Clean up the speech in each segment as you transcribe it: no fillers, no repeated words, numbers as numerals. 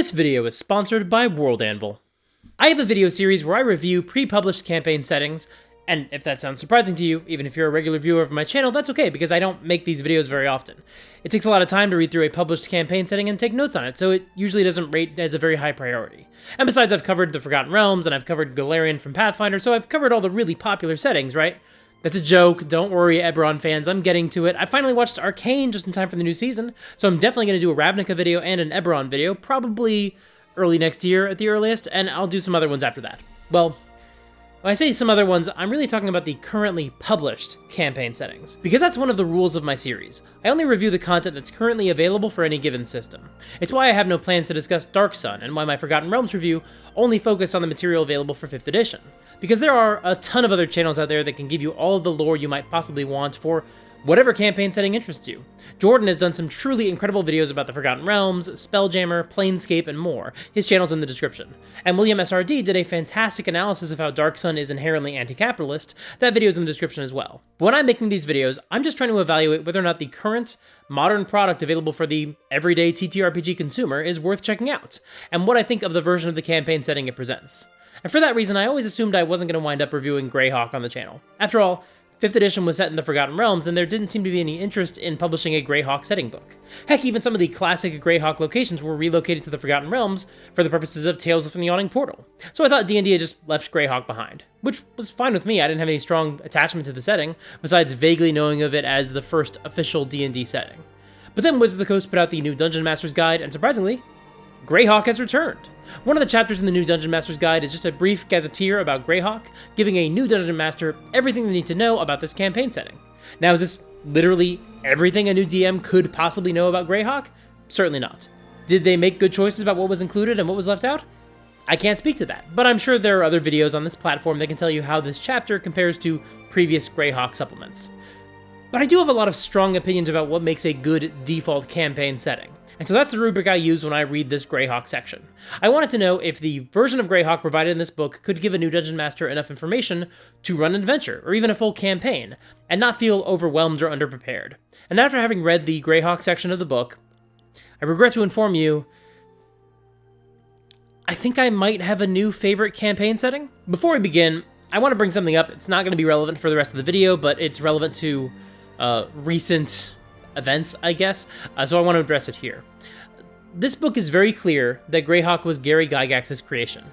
This video is sponsored by World Anvil. I have a video series where I review pre-published campaign settings, and if that sounds surprising to you, even if you're a regular viewer of my channel, that's okay because I don't make these videos very often. It takes a lot of time to read through a published campaign setting and take notes on it, so it usually doesn't rate as a very high priority. And besides, I've covered the Forgotten Realms, and I've covered Golarion from Pathfinder, so I've covered all the really popular settings, right? That's a joke, don't worry Eberron fans, I'm getting to it. I finally watched Arcane just in time for the new season, so I'm definitely going to do a Ravnica video and an Eberron video, probably early next year at the earliest, and I'll do some other ones after that. Well, when I say some other ones, I'm really talking about the currently published campaign settings, because that's one of the rules of my series. I only review the content that's currently available for any given system. It's why I have no plans to discuss Dark Sun, and why my Forgotten Realms review only focused on the material available for 5th edition. Because there are a ton of other channels out there that can give you all of the lore you might possibly want for whatever campaign setting interests you. Jordan has done some truly incredible videos about the Forgotten Realms, Spelljammer, Planescape, and more. His channel's in the description. And William SRD did a fantastic analysis of how Dark Sun is inherently anti-capitalist. That video's in the description as well. But when I'm making these videos, I'm just trying to evaluate whether or not the current, modern product available for the everyday TTRPG consumer is worth checking out, and what I think of the version of the campaign setting it presents. And for that reason, I always assumed I wasn't going to wind up reviewing Greyhawk on the channel. After all, 5th edition was set in the Forgotten Realms, and there didn't seem to be any interest in publishing a Greyhawk setting book. Heck, even some of the classic Greyhawk locations were relocated to the Forgotten Realms for the purposes of Tales from the Yawning Portal. So I thought D&D had just left Greyhawk behind, which was fine with me. I didn't have any strong attachment to the setting, besides vaguely knowing of it as the first official D&D setting. But then Wizards of the Coast put out the new Dungeon Master's Guide, and surprisingly, Greyhawk has returned. One of the chapters in the new Dungeon Master's Guide is just a brief gazetteer about Greyhawk, giving a new Dungeon Master everything they need to know about this campaign setting. Now, is this literally everything a new DM could possibly know about Greyhawk? Certainly not. Did they make good choices about what was included and what was left out? I can't speak to that, but I'm sure there are other videos on this platform that can tell you how this chapter compares to previous Greyhawk supplements. But I do have a lot of strong opinions about what makes a good default campaign setting. And so that's the rubric I use when I read this Greyhawk section. I wanted to know if the version of Greyhawk provided in this book could give a new Dungeon Master enough information to run an adventure, or even a full campaign, and not feel overwhelmed or underprepared. And after having read the Greyhawk section of the book, I regret to inform you, I think I might have a new favorite campaign setting. Before we begin, I want to bring something up. It's not going to be relevant for the rest of the video, but it's relevant to recent events, I guess, so I want to address it here. This book is very clear that Greyhawk was Gary Gygax's creation.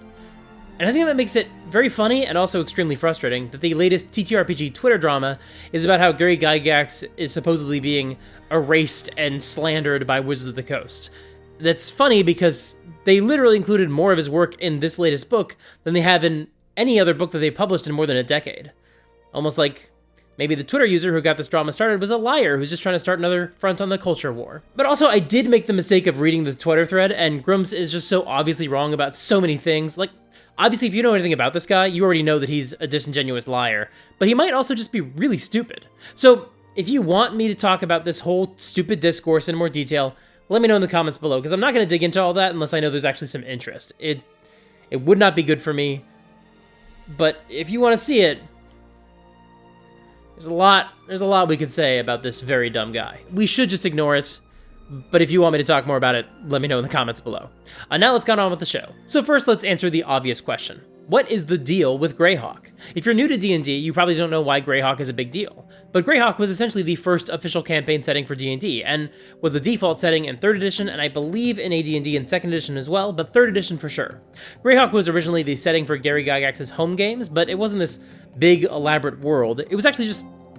And I think that makes it very funny and also extremely frustrating that the latest TTRPG Twitter drama is about how Gary Gygax is supposedly being erased and slandered by Wizards of the Coast. That's funny because they literally included more of his work in this latest book than they have in any other book that they've published in more than a decade. Almost like maybe the Twitter user who got this drama started was a liar who's just trying to start another front on the culture war. But also, I did make the mistake of reading the Twitter thread, and Grums is just so obviously wrong about so many things. Like, obviously, if you know anything about this guy, you already know that he's a disingenuous liar, but he might also just be really stupid. So, if you want me to talk about this whole stupid discourse in more detail, let me know in the comments below, because I'm not going to dig into all that unless I know there's actually some interest. It would not be good for me, but if you want to see it, there's a lot we could say about this very dumb guy. We should just ignore it, but if you want me to talk more about it, let me know in the comments below. Now let's get on with the show. So first, let's answer the obvious question. What is the deal with Greyhawk? If you're new to D&D, you probably don't know why Greyhawk is a big deal. But Greyhawk was essentially the first official campaign setting for D&D, and was the default setting in 3rd edition, and I believe in AD&D in 2nd edition as well, but 3rd edition for sure. Greyhawk was originally the setting for Gary Gygax's home games, but it wasn't this big, elaborate world. It was actually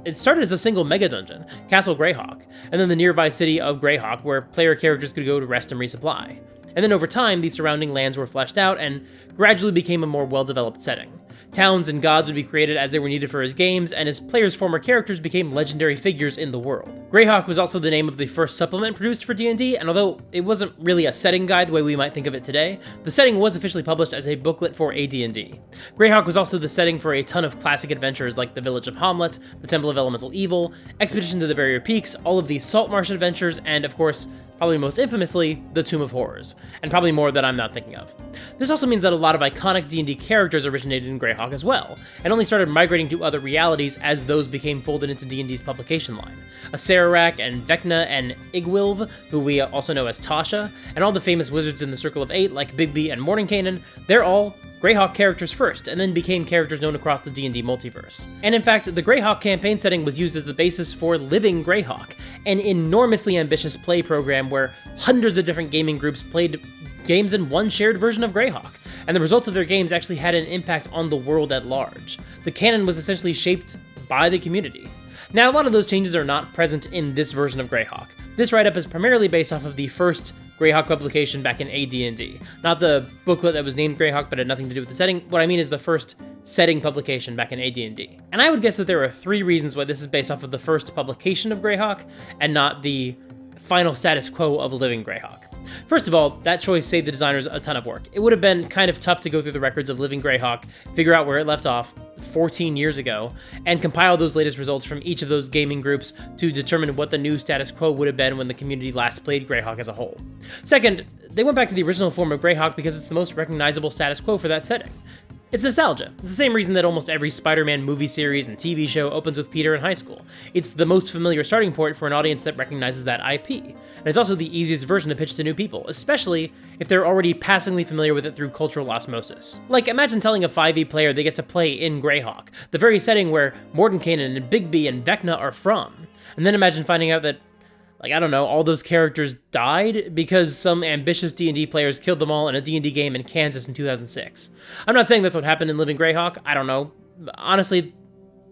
it started as a single mega dungeon, Castle Greyhawk, and then the nearby city of Greyhawk, where player characters could go to rest and resupply. And then over time, the surrounding lands were fleshed out and gradually became a more well-developed setting. Towns and gods would be created as they were needed for his games, and his players' former characters became legendary figures in the world. Greyhawk was also the name of the first supplement produced for D&D, and although it wasn't really a setting guide the way we might think of it today, the setting was officially published as a booklet for AD&D. Greyhawk was also the setting for a ton of classic adventures like the Village of Hamlet, the Temple of Elemental Evil, Expedition to the Barrier Peaks, all of the Saltmarsh adventures, and of course, probably most infamously, the Tomb of Horrors, and probably more that I'm not thinking of. This also means that a lot of iconic D&D characters originated in Greyhawk as well, and only started migrating to other realities as those became folded into D&D's publication line. Acererak and Vecna and Igwilv, who we also know as Tasha, and all the famous wizards in the Circle of Eight like Bigby and Mordenkainen, they're all Greyhawk characters first, and then became characters known across the D&D multiverse. And in fact, the Greyhawk campaign setting was used as the basis for Living Greyhawk, an enormously ambitious play program where hundreds of different gaming groups played games in one shared version of Greyhawk, and the results of their games actually had an impact on the world at large. The canon was essentially shaped by the community. Now, a lot of those changes are not present in this version of Greyhawk. This write-up is primarily based off of the first Greyhawk publication back in AD&D. Not the booklet that was named Greyhawk but had nothing to do with the setting. What I mean is the first setting publication back in AD&D. And I would guess that there are 3 reasons why this is based off of the first publication of Greyhawk and not the final status quo of Living Greyhawk. First of all, that choice saved the designers a ton of work. It would have been kind of tough to go through the records of Living Greyhawk, figure out where it left off 14 years ago, and compile those latest results from each of those gaming groups to determine what the new status quo would have been when the community last played Greyhawk as a whole. Second, they went back to the original form of Greyhawk because it's the most recognizable status quo for that setting. It's nostalgia. It's the same reason that almost every Spider-Man movie series and TV show opens with Peter in high school. It's the most familiar starting point for an audience that recognizes that IP. And it's also the easiest version to pitch to new people, especially if they're already passingly familiar with it through cultural osmosis. Like, imagine telling a 5e player they get to play in Greyhawk, the very setting where Mordenkainen and Bigby and Vecna are from. And then imagine finding out that, like, I don't know, all those characters died because some ambitious D&D players killed them all in a D&D game in Kansas in 2006. I'm not saying that's what happened in Living Greyhawk, I don't know. Honestly,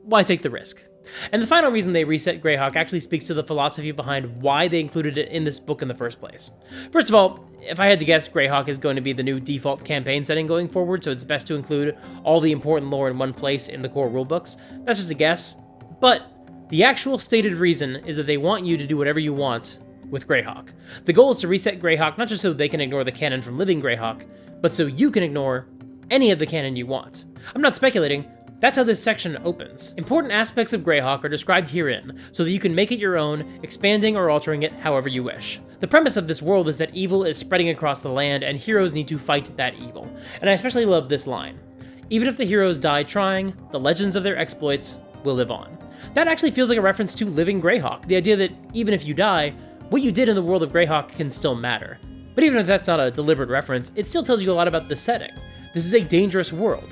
why take the risk? And the final reason they reset Greyhawk actually speaks to the philosophy behind why they included it in this book in the first place. First of all, if I had to guess, Greyhawk is going to be the new default campaign setting going forward, so it's best to include all the important lore in one place in the core rulebooks. That's just a guess, but the actual stated reason is that they want you to do whatever you want with Greyhawk. The goal is to reset Greyhawk not just so they can ignore the canon from Living Greyhawk, but so you can ignore any of the canon you want. I'm not speculating, that's how this section opens. Important aspects of Greyhawk are described herein, so that you can make it your own, expanding or altering it however you wish. The premise of this world is that evil is spreading across the land and heroes need to fight that evil. And I especially love this line. Even if the heroes die trying, the legends of their exploits will live on. That actually feels like a reference to Living Greyhawk, the idea that even if you die, what you did in the world of Greyhawk can still matter. But even if that's not a deliberate reference, it still tells you a lot about the setting. This is a dangerous world.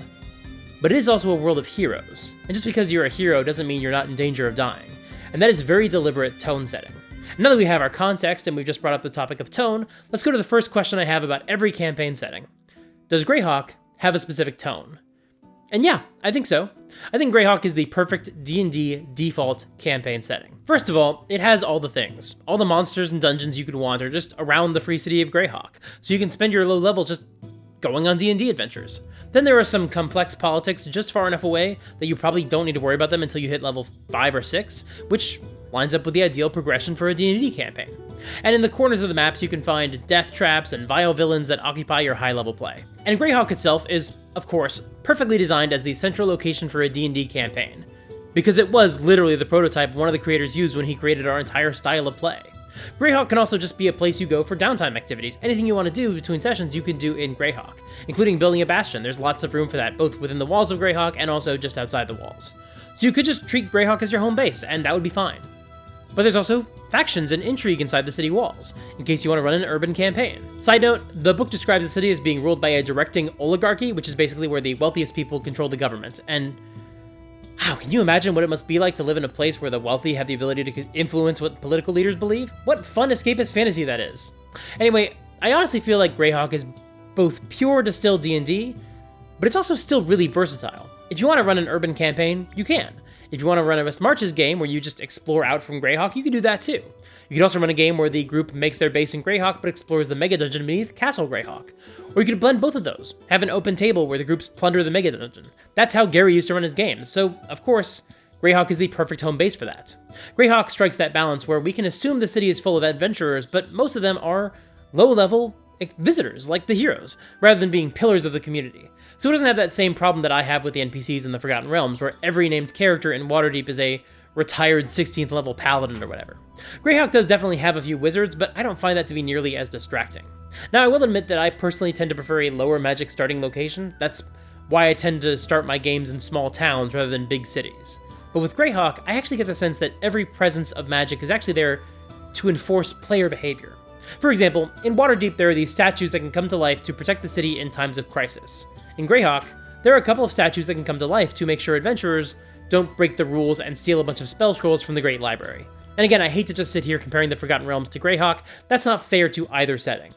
But it is also a world of heroes, and just because you're a hero doesn't mean you're not in danger of dying. And that is very deliberate tone setting. Now that we have our context and we've just brought up the topic of tone, let's go to the first question I have about every campaign setting. Does Greyhawk have a specific tone? And yeah, I think so. I think Greyhawk is the perfect D&D default campaign setting. First of all, it has all the things. All the monsters and dungeons you could want are just around the free city of Greyhawk, so you can spend your low levels just going on D&D adventures. Then there are some complex politics just far enough away that you probably don't need to worry about them until you hit level 5 or 6, which lines up with the ideal progression for a D&D campaign. And in the corners of the maps you can find death traps and vile villains that occupy your high-level play. And Greyhawk itself is, of course, perfectly designed as the central location for a D&D campaign, because it was literally the prototype one of the creators used when he created our entire style of play. Greyhawk can also just be a place you go for downtime activities. Anything you want to do between sessions you can do in Greyhawk, including building a bastion. There's lots of room for that, both within the walls of Greyhawk and also just outside the walls. So you could just treat Greyhawk as your home base, and that would be fine. But there's also factions and intrigue inside the city walls, in case you want to run an urban campaign. Side note, the book describes the city as being ruled by a directing oligarchy, which is basically where the wealthiest people control the government, and wow, can you imagine what it must be like to live in a place where the wealthy have the ability to influence what political leaders believe? What fun escapist fantasy that is. Anyway, I honestly feel like Greyhawk is both pure distilled D&D, but it's also still really versatile. If you want to run an urban campaign, you can. If you want to run a West Marches game where you just explore out from Greyhawk, you can do that too. You could also run a game where the group makes their base in Greyhawk but explores the mega dungeon beneath Castle Greyhawk. Or you could blend both of those. Have an open table where the groups plunder the mega dungeon. That's how Gary used to run his games, so of course, Greyhawk is the perfect home base for that. Greyhawk strikes that balance where we can assume the city is full of adventurers, but most of them are low-level visitors, like the heroes, rather than being pillars of the community. So it doesn't have that same problem that I have with the NPCs in the Forgotten Realms, where every named character in Waterdeep is a retired 16th level paladin or whatever. Greyhawk does definitely have a few wizards, but I don't find that to be nearly as distracting. Now, I will admit that I personally tend to prefer a lower magic starting location. That's why I tend to start my games in small towns rather than big cities. But with Greyhawk, I actually get the sense that every presence of magic is actually there to enforce player behavior. For example, in Waterdeep there are these statues that can come to life to protect the city in times of crisis. In Greyhawk, there are a couple of statues that can come to life to make sure adventurers don't break the rules and steal a bunch of spell scrolls from the Great Library. And again, I hate to just sit here comparing the Forgotten Realms to Greyhawk, that's not fair to either setting.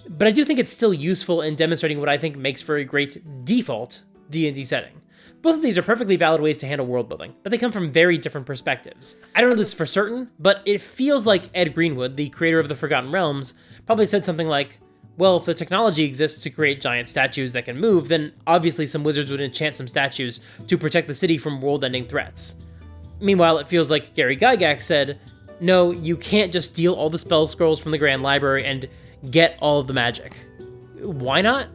But I do think it's still useful in demonstrating what I think makes for a great default D&D setting. Both of these are perfectly valid ways to handle world building, but they come from very different perspectives. I don't know this for certain, but it feels like Ed Greenwood, the creator of the Forgotten Realms, probably said something like, well, if the technology exists to create giant statues that can move, then obviously some wizards would enchant some statues to protect the city from world-ending threats. Meanwhile, it feels like Gary Gygax said, no, you can't just steal all the spell scrolls from the Grand Library and get all of the magic. Why not?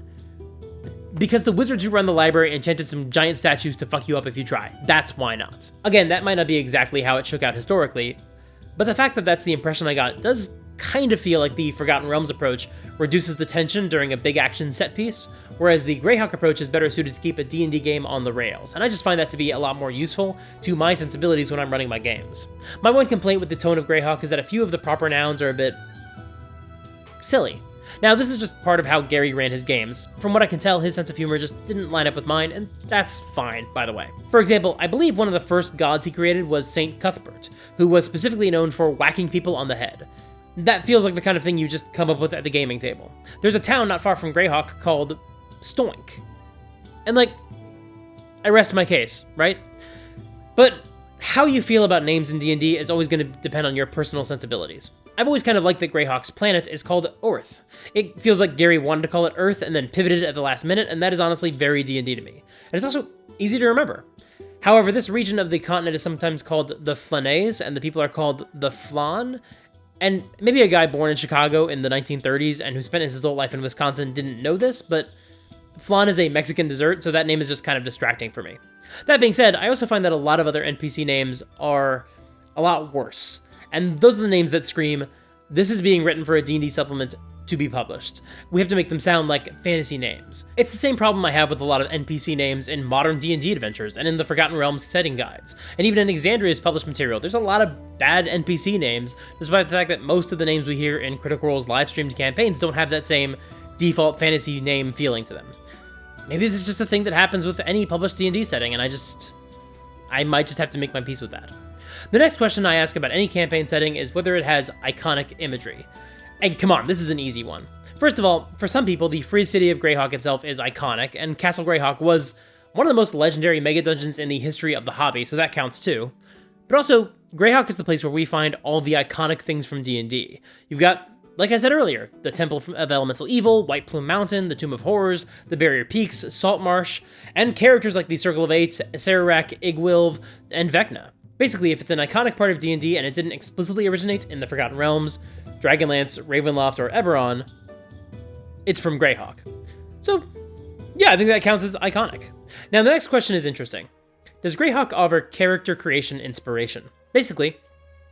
Because the wizards who run the library enchanted some giant statues to fuck you up if you try. That's why not. Again, that might not be exactly how it shook out historically, but the fact that that's the impression I got does kind of feel like the Forgotten Realms approach reduces the tension during a big action set piece, whereas the Greyhawk approach is better suited to keep a D&D game on the rails, and I just find that to be a lot more useful to my sensibilities when I'm running my games. My one complaint with the tone of Greyhawk is that a few of the proper nouns are a bit silly. Now, this is just part of how Gary ran his games. From what I can tell, his sense of humor just didn't line up with mine, and that's fine, by the way. For example, I believe one of the first gods he created was Saint Cuthbert, who was specifically known for whacking people on the head. That feels like the kind of thing you just come up with at the gaming table. There's a town not far from Greyhawk called Stoink. And I rest my case, right? But how you feel about names in D&D is always going to depend on your personal sensibilities. I've always kind of liked that Greyhawk's planet is called Earth. It feels like Gary wanted to call it Earth and then pivoted at the last minute, and that is honestly very D&D to me. And it's also easy to remember. However, this region of the continent is sometimes called the Flanays, and the people are called the Flan. And maybe a guy born in Chicago in the 1930s and who spent his adult life in Wisconsin didn't know this, but flan is a Mexican dessert, so that name is just kind of distracting for me. That being said, I also find that a lot of other NPC names are a lot worse. And those are the names that scream, this is being written for a D&D supplement to be published. We have to make them sound like fantasy names. It's the same problem I have with a lot of NPC names in modern D&D adventures and in the Forgotten Realms setting guides. And even in Exandria's published material, there's a lot of bad NPC names, despite the fact that most of the names we hear in Critical Role's live-streamed campaigns don't have that same default fantasy name feeling to them. Maybe this is just a thing that happens with any published D&D setting, and I might just have to make my peace with that. The next question I ask about any campaign setting is whether it has iconic imagery. And come on, this is an easy one. First of all, for some people, the free city of Greyhawk itself is iconic, and Castle Greyhawk was one of the most legendary mega dungeons in the history of the hobby, so that counts too. But also, Greyhawk is the place where we find all the iconic things from D&D. You've got, like I said earlier, the Temple of Elemental Evil, White Plume Mountain, the Tomb of Horrors, the Barrier Peaks, Salt Marsh, and characters like the Circle of Eight, Sararak, Igwilv, and Vecna. Basically, if it's an iconic part of D&D and it didn't explicitly originate in the Forgotten Realms, Dragonlance, Ravenloft, or Eberron, it's from Greyhawk. So, yeah, I think that counts as iconic. Now, the next question is interesting. Does Greyhawk offer character creation inspiration? Basically,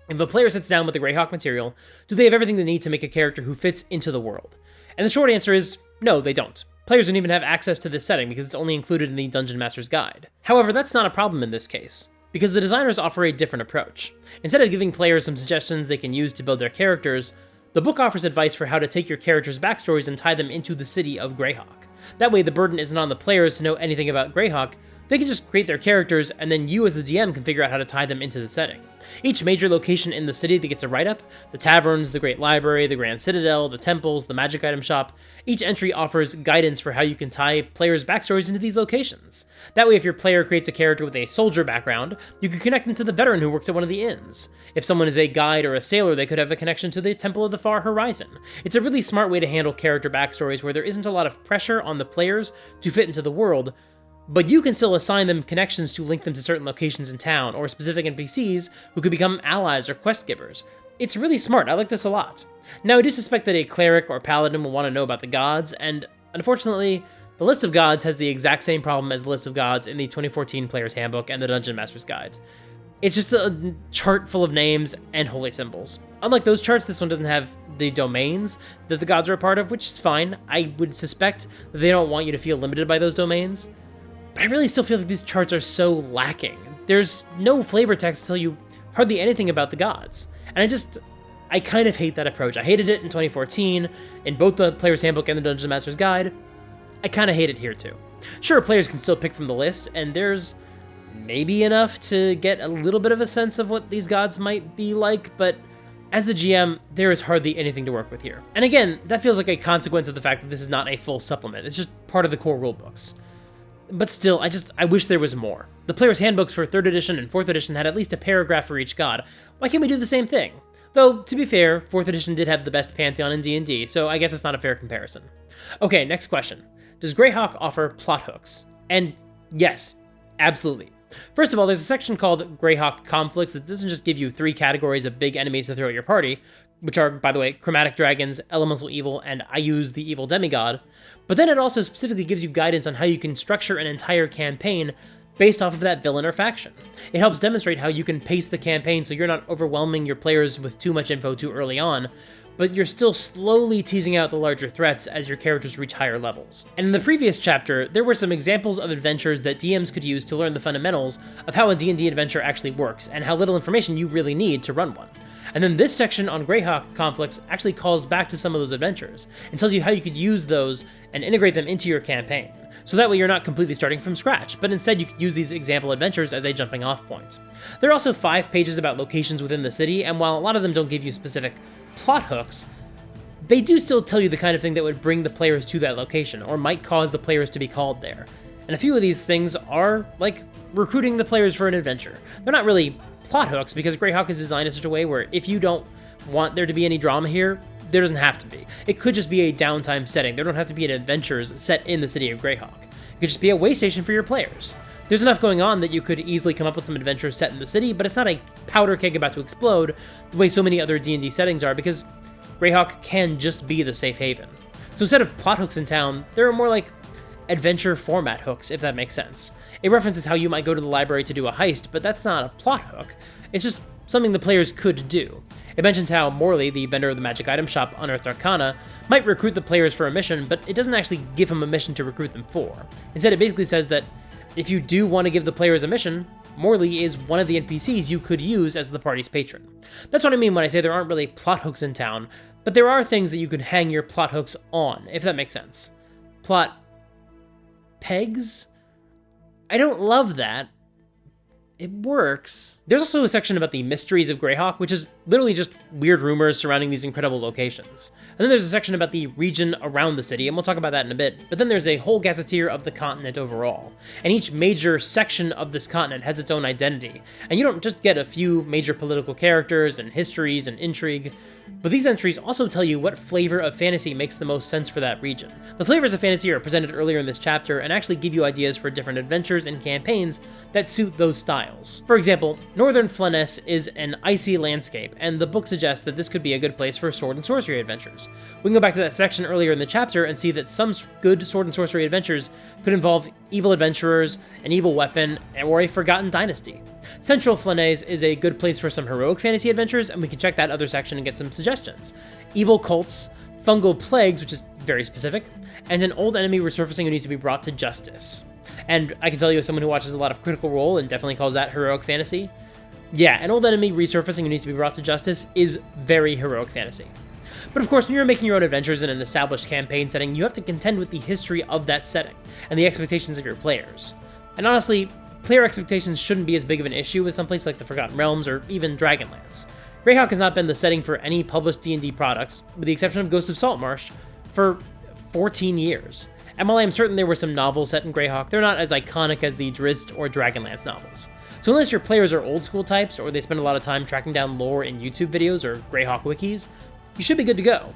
if a player sits down with the Greyhawk material, do they have everything they need to make a character who fits into the world? And the short answer is, no, they don't. Players don't even have access to this setting because it's only included in the Dungeon Master's Guide. However, that's not a problem in this case, because the designers offer a different approach. Instead of giving players some suggestions they can use to build their characters, the book offers advice for how to take your characters' backstories and tie them into the city of Greyhawk. That way, the burden isn't on the players to know anything about Greyhawk. They can just create their characters, and then you as the DM can figure out how to tie them into the setting. Each major location in the city that gets a write-up, the taverns, the Great Library, the Grand Citadel, the temples, the magic item shop, each entry offers guidance for how you can tie players' backstories into these locations. That way, if your player creates a character with a soldier background, you can connect them to the veteran who works at one of the inns. If someone is a guide or a sailor, they could have a connection to the Temple of the Far Horizon. It's a really smart way to handle character backstories where there isn't a lot of pressure on the players to fit into the world, but you can still assign them connections to link them to certain locations in town, or specific NPCs who could become allies or quest givers. It's really smart, I like this a lot. Now, I do suspect that a cleric or paladin will want to know about the gods, and unfortunately, the list of gods has the exact same problem as the list of gods in the 2014 Player's Handbook and the Dungeon Master's Guide. It's just a chart full of names and holy symbols. Unlike those charts, this one doesn't have the domains that the gods are a part of, which is fine. I would suspect that they don't want you to feel limited by those domains. But I really still feel like these charts are so lacking. There's no flavor text to tell you hardly anything about the gods. And I kind of hate that approach. I hated it in 2014, in both the Player's Handbook and the Dungeon Master's Guide. I kind of hate it here too. Sure, players can still pick from the list, and there's maybe enough to get a little bit of a sense of what these gods might be like, but as the GM, there is hardly anything to work with here. And again, that feels like a consequence of the fact that this is not a full supplement. It's just part of the core rulebooks. But still, I wish there was more. The Player's Handbooks for 3rd edition and 4th edition had at least a paragraph for each god. Why can't we do the same thing? Though, to be fair, 4th edition did have the best pantheon in D&D, so I guess it's not a fair comparison. Okay, next question. Does Greyhawk offer plot hooks? And yes, absolutely. First of all, there's a section called Greyhawk Conflicts that doesn't just give you 3 categories of big enemies to throw at your party, which are, by the way, chromatic dragons, elemental evil, and I use the evil demigod, but then it also specifically gives you guidance on how you can structure an entire campaign based off of that villain or faction. It helps demonstrate how you can pace the campaign so you're not overwhelming your players with too much info too early on, but you're still slowly teasing out the larger threats as your characters reach higher levels. And in the previous chapter, there were some examples of adventures that DMs could use to learn the fundamentals of how a D&D adventure actually works, and how little information you really need to run one. And then this section on Greyhawk Conflicts actually calls back to some of those adventures, and tells you how you could use those and integrate them into your campaign. So that way you're not completely starting from scratch, but instead you could use these example adventures as a jumping off point. There are also 5 pages about locations within the city, and while a lot of them don't give you specific plot hooks, they do still tell you the kind of thing that would bring the players to that location, or might cause the players to be called there. And a few of these things are, like, recruiting the players for an adventure. They're not really plot hooks, because Greyhawk is designed in such a way where if you don't want there to be any drama here, there doesn't have to be. It could just be a downtime setting. There don't have to be an adventures set in the city of Greyhawk. It could just be a way station for your players. There's enough going on that you could easily come up with some adventures set in the city, but it's not a powder keg about to explode the way so many other D&D settings are, because Greyhawk can just be the safe haven. So instead of plot hooks in town, there are more like adventure format hooks, if that makes sense. It references how you might go to the library to do a heist, but that's not a plot hook. It's just something the players could do. It mentions how Morley, the vendor of the magic item shop Unearthed Arcana, might recruit the players for a mission, but it doesn't actually give him a mission to recruit them for. Instead, it basically says that if you do want to give the players a mission, Morley is one of the NPCs you could use as the party's patron. That's what I mean when I say there aren't really plot hooks in town, but there are things that you could hang your plot hooks on, if that makes sense. Plot pegs? I don't love that. It works. There's also a section about the mysteries of Greyhawk, which is literally just weird rumors surrounding these incredible locations. And then there's a section about the region around the city, and we'll talk about that in a bit, but then there's a whole gazetteer of the continent overall. And each major section of this continent has its own identity, and you don't just get a few major political characters and histories and intrigue, but these entries also tell you what flavor of fantasy makes the most sense for that region. The flavors of fantasy are presented earlier in this chapter and actually give you ideas for different adventures and campaigns that suit those styles. For example, Northern Flanness is an icy landscape, and the book suggests that this could be a good place for sword and sorcery adventures. We can go back to that section earlier in the chapter and see that some good sword and sorcery adventures could involve evil adventurers, an evil weapon, or a forgotten dynasty. Central Flanness is a good place for some heroic fantasy adventures, and we can check that other section and get some suggestions. Evil cults, fungal plagues, which is very specific, and an old enemy resurfacing who needs to be brought to justice. And I can tell you as someone who watches a lot of Critical Role and definitely calls that heroic fantasy, yeah, an old enemy resurfacing who needs to be brought to justice is very heroic fantasy. But of course, when you're making your own adventures in an established campaign setting, you have to contend with the history of that setting and the expectations of your players. And honestly, player expectations shouldn't be as big of an issue with some places like the Forgotten Realms or even Dragonlance. Greyhawk has not been the setting for any published D&D products, with the exception of Ghosts of Saltmarsh, for 14 years. And while I am certain there were some novels set in Greyhawk, they're not as iconic as the Drizzt or Dragonlance novels. So unless your players are old school types, or they spend a lot of time tracking down lore in YouTube videos or Greyhawk wikis, you should be good to go.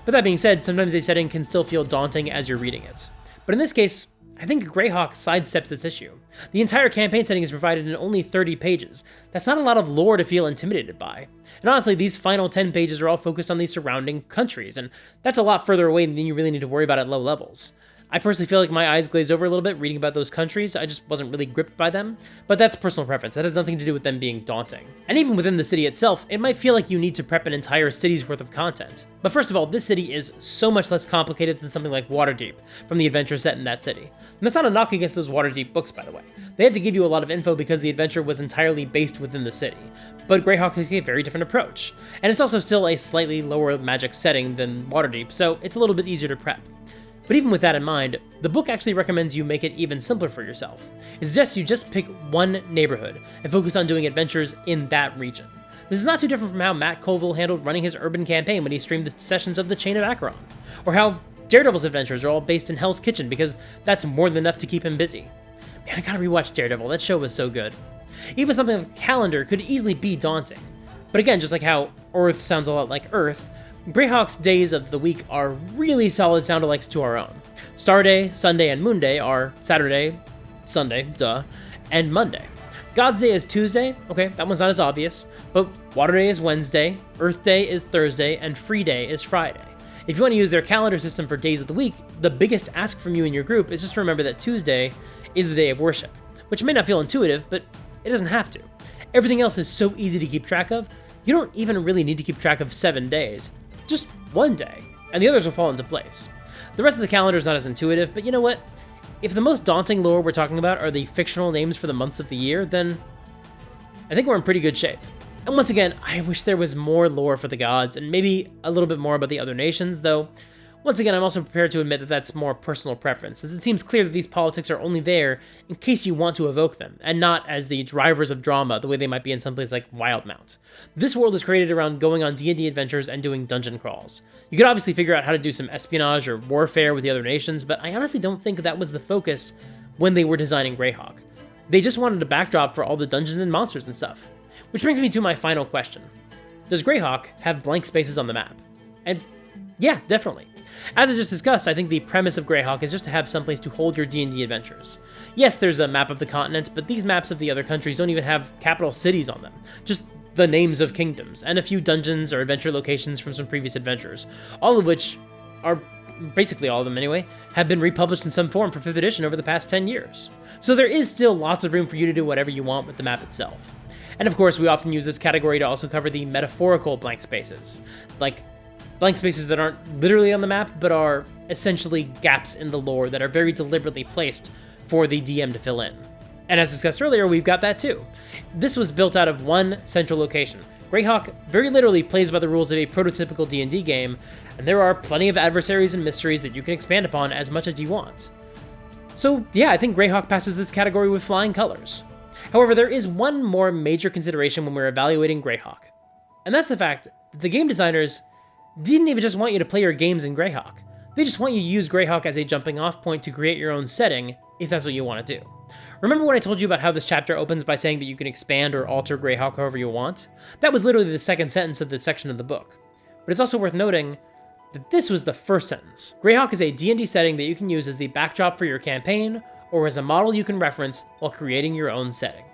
But that being said, sometimes a setting can still feel daunting as you're reading it. But in this case, I think Greyhawk sidesteps this issue. The entire campaign setting is provided in only 30 pages. That's not a lot of lore to feel intimidated by. And honestly, these final 10 pages are all focused on the surrounding countries, and that's a lot further away than you really need to worry about at low levels. I personally feel like my eyes glazed over a little bit reading about those countries. I just wasn't really gripped by them, but that's personal preference. That has nothing to do with them being daunting. And even within the city itself, it might feel like you need to prep an entire city's worth of content. But first of all, this city is so much less complicated than something like Waterdeep from the adventure set in that city. And that's not a knock against those Waterdeep books, by the way. They had to give you a lot of info because the adventure was entirely based within the city. But Greyhawk takes a very different approach. And it's also still a slightly lower magic setting than Waterdeep, so it's a little bit easier to prep. But even with that in mind, the book actually recommends you make it even simpler for yourself. It suggests you just pick one neighborhood and focus on doing adventures in that region. This is not too different from how Matt Colville handled running his urban campaign when he streamed the sessions of the Chain of Acheron, or how Daredevil's adventures are all based in Hell's Kitchen because that's more than enough to keep him busy. Man, I gotta rewatch Daredevil, that show was so good. Even something like Calendar could easily be daunting. But again, just like how Earth sounds a lot like Earth, Greyhawk's days of the week are really solid sound-alikes to our own. Star Day, Sunday, and Moon Day are Saturday, Sunday, duh, and Monday. God's Day is Tuesday, okay, that one's not as obvious, but Water Day is Wednesday, Earth Day is Thursday, and Free Day is Friday. If you want to use their calendar system for days of the week, the biggest ask from you and your group is just to remember that Tuesday is the day of worship, which may not feel intuitive, but it doesn't have to. Everything else is so easy to keep track of, you don't even really need to keep track of 7 days. Just one day, and the others will fall into place. The rest of the calendar is not as intuitive, but you know what? If the most daunting lore we're talking about are the fictional names for the months of the year, then I think we're in pretty good shape. And once again, I wish there was more lore for the gods, and maybe a little bit more about the other nations, though once again, I'm also prepared to admit that that's more personal preference, as it seems clear that these politics are only there in case you want to evoke them, and not as the drivers of drama the way they might be in someplace like Wildmount. This world is created around going on D&D adventures and doing dungeon crawls. You could obviously figure out how to do some espionage or warfare with the other nations, but I honestly don't think that was the focus when they were designing Greyhawk. They just wanted a backdrop for all the dungeons and monsters and stuff. Which brings me to my final question. Does Greyhawk have blank spaces on the map? And yeah, definitely. As I just discussed, I think the premise of Greyhawk is just to have someplace to hold your D&D adventures. Yes, there's a map of the continent, but these maps of the other countries don't even have capital cities on them. Just the names of kingdoms, and a few dungeons or adventure locations from some previous adventures, all of which are, basically all of them anyway, have been republished in some form for 5th edition over the past 10 years. So there is still lots of room for you to do whatever you want with the map itself. And of course, we often use this category to also cover the metaphorical blank spaces, like blank spaces that aren't literally on the map, but are essentially gaps in the lore that are very deliberately placed for the DM to fill in. And as discussed earlier, we've got that too. This was built out of one central location. Greyhawk very literally plays by the rules of a prototypical D&D game, and there are plenty of adversaries and mysteries that you can expand upon as much as you want. So yeah, I think Greyhawk passes this category with flying colors. However, there is one more major consideration when we're evaluating Greyhawk, and that's the fact that the game designers didn't even just want you to play your games in Greyhawk. They just want you to use Greyhawk as a jumping off point to create your own setting, if that's what you want to do. Remember when I told you about how this chapter opens by saying that you can expand or alter Greyhawk however you want? That was literally the second sentence of this section of the book. But it's also worth noting that this was the first sentence. Greyhawk is a D&D setting that you can use as the backdrop for your campaign, or as a model you can reference while creating your own setting.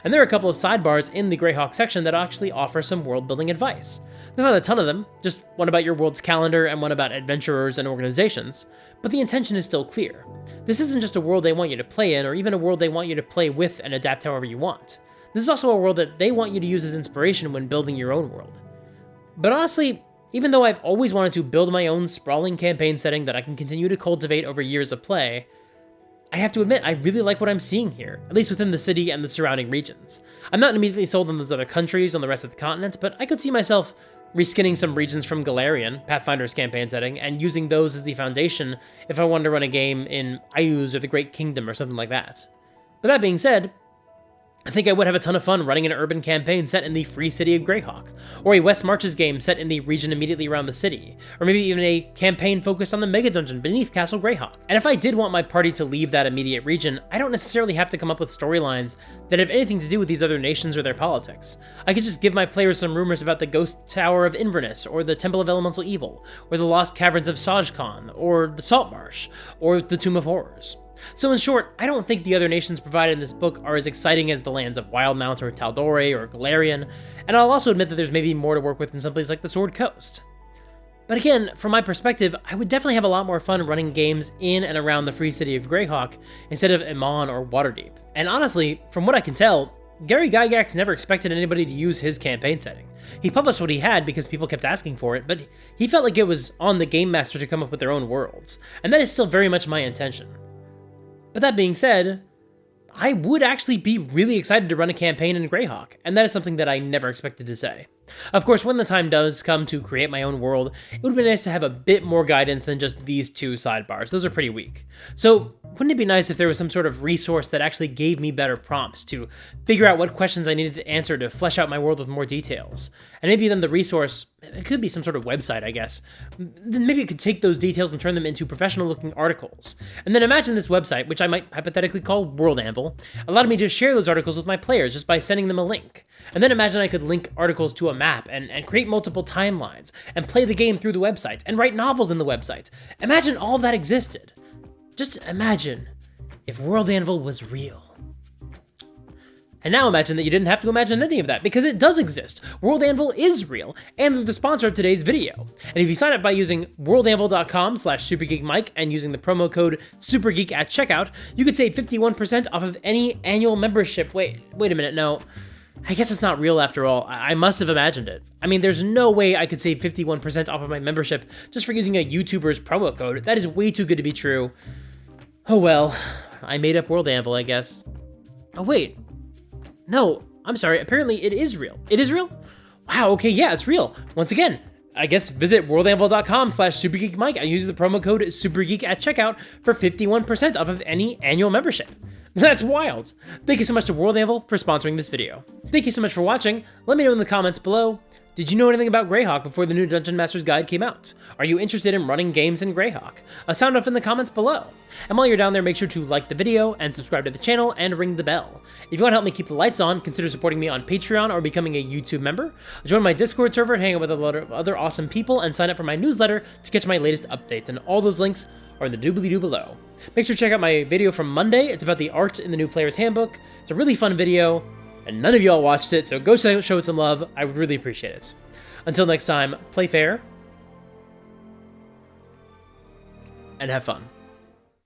And there are a couple of sidebars in the Greyhawk section that actually offer some world-building advice. There's not a ton of them, just one about your world's calendar and one about adventurers and organizations, but the intention is still clear. This isn't just a world they want you to play in, or even a world they want you to play with and adapt however you want. This is also a world that they want you to use as inspiration when building your own world. But honestly, even though I've always wanted to build my own sprawling campaign setting that I can continue to cultivate over years of play, I have to admit, I really like what I'm seeing here, at least within the city and the surrounding regions. I'm not immediately sold on those other countries on the rest of the continent, but I could see myself reskinning some regions from Galarian, Pathfinder's campaign setting, and using those as the foundation if I wanted to run a game in Ayuz or the Great Kingdom or something like that. But that being said, I think I would have a ton of fun running an urban campaign set in the free city of Greyhawk, or a West Marches game set in the region immediately around the city, or maybe even a campaign focused on the mega dungeon beneath Castle Greyhawk. And if I did want my party to leave that immediate region, I don't necessarily have to come up with storylines that have anything to do with these other nations or their politics. I could just give my players some rumors about the Ghost Tower of Inverness, or the Temple of Elemental Evil, or the Lost Caverns of Sajkan, or the Salt Marsh, or the Tomb of Horrors. So in short, I don't think the other nations provided in this book are as exciting as the lands of Wildmount or Tal'Dorei or Galarian, and I'll also admit that there's maybe more to work with in someplace like the Sword Coast. But again, from my perspective, I would definitely have a lot more fun running games in and around the free city of Greyhawk instead of Amon or Waterdeep. And honestly, from what I can tell, Gary Gygax never expected anybody to use his campaign setting. He published what he had because people kept asking for it, but he felt like it was on the Game Master to come up with their own worlds, and that is still very much my intention. But that being said, I would actually be really excited to run a campaign in Greyhawk, and that is something that I never expected to say. Of course, when the time does come to create my own world, it would be nice to have a bit more guidance than just these two sidebars. Those are pretty weak. So, wouldn't it be nice if there was some sort of resource that actually gave me better prompts to figure out what questions I needed to answer to flesh out my world with more details? And maybe then the resource, it could be some sort of website, I guess. Then maybe it could take those details and turn them into professional-looking articles. And then imagine this website, which I might hypothetically call World Anvil, allowed me to share those articles with my players just by sending them a link. And then imagine I could link articles to a map and create multiple timelines and play the game through the website and write novels in the website. Imagine all that existed. Just imagine if World Anvil was real. And now imagine that you didn't have to imagine any of that, because it does exist. World Anvil is real, and they're the sponsor of today's video. And if you sign up by using worldanvil.com/supergeekmike and using the promo code SUPERGEEK at checkout, you could save 51% off of any annual membership. Wait a minute, no. I guess it's not real after all. I must have imagined it. I mean, there's no way I could save 51% off of my membership just for using a YouTuber's promo code. That is way too good to be true. Oh well, I made up World Anvil, I guess. Oh wait. No, I'm sorry, apparently it is real. It is real? Wow, okay, yeah, it's real. Once again, I guess visit worldanvil.com/supergeekmike and use the promo code SUPERGEEK at checkout for 51% off of any annual membership. That's wild. Thank you so much to World Anvil for sponsoring this video. Thank you so much for watching. Let me know in the comments below. Did you know anything about Greyhawk before the new Dungeon Master's Guide came out? Are you interested in running games in Greyhawk? Sound off in the comments below. And while you're down there, make sure to like the video and subscribe to the channel and ring the bell. If you want to help me keep the lights on, consider supporting me on Patreon or becoming a YouTube member. Join my Discord server, hang out with a lot of other awesome people, and sign up for my newsletter to catch my latest updates. And all those links are in the doobly-doo below. Make sure to check out my video from Monday. It's about the art in the new player's handbook. It's a really fun video, and none of y'all watched it, so go show it some love. I would really appreciate it. Until next time, play fair and have fun.